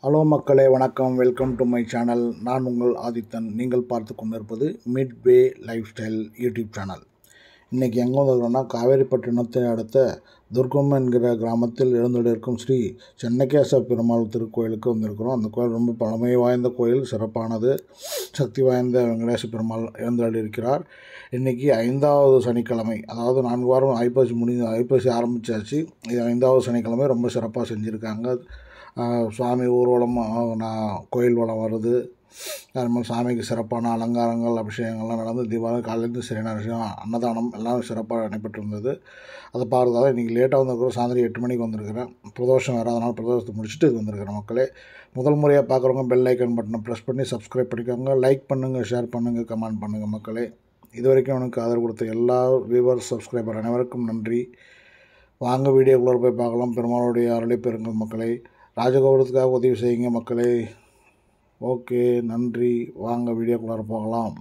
Hello மக்களே, வணக்கம். Welcome to my channel. நான் உங்கள் ஆதித்தன். நீங்கள் பார்த்து கொண்டிருப்பது Midway life style YouTube channel. இன்றைக்கி எங்கே வந்திருக்கோன்னா, காவேரிப்பட்டினத்தை அடுத்த துர்கம் என்கிற கிராமத்தில் எழுந்தருளியிருக்கும் ஸ்ரீ சென்னகேச பெருமாள் திருக்கோயிலுக்கு வந்திருக்கிறோம். அந்த கோயில் ரொம்ப பழமை வாய்ந்த கோயில், சிறப்பானது. சக்தி வாய்ந்த வெங்கடேச பெருமாள் எழுந்தருளியிருக்கிறார். இன்றைக்கி 5வது சனிக்கிழமை, அதாவது 4 வாரம் ஐப்பசி ஆரம்பித்தாச்சு. இது 5வது சனிக்கிழமை ரொம்ப சிறப்பாக செஞ்சுருக்காங்க. சுவாமி ஊர்வலம், கோயில் வளம் வருது. அது மாதிரி சாமிக்கு சிறப்பான அலங்காரங்கள், அபிஷேகங்கள்லாம் நடந்து தீபாவளி காலையிலேருந்து சரியான விஷயம், அன்னதானம் எல்லாம் சிறப்பாக நடைபெற்று இருந்தது. அதை பார்க்கறதால இன்றைக்கி லேட்டாக வந்திருக்கிறோம். சாயந்தரம் 8 மணிக்கு வந்திருக்கிறேன். பிரதோஷம் வேறு, அதனால் பிரதோஷத்தை முடிச்சுட்டு இது வந்திருக்கிறேன். மக்களே, முதல் முறையாக பார்க்குறவங்க பெல் ஐக்கன் பட்டனை ப்ரெஸ் பண்ணி சப்ஸ்கிரைப் பண்ணிக்கோங்க. லைக் பண்ணுங்கள், ஷேர் பண்ணுங்கள், கமெண்ட் பண்ணுங்கள். மக்களே, இது வரைக்கும் எனக்கு ஆதரவு கொடுத்த எல்லா வியூவர்ஸ், சப்ஸ்கிரைபர் அனைவருக்கும் நன்றி. வாங்க வீடியோக்குள்ளே போய் பார்க்கலாம். பெருமாளுடைய அருளை பெறுங்கள் மக்களே. ராஜகோபுரத்துக்காக உதவி செய்யுங்க மக்களே. ஓகே, நன்றி. வாங்க வீடியோக்குள்ளார போகலாம்.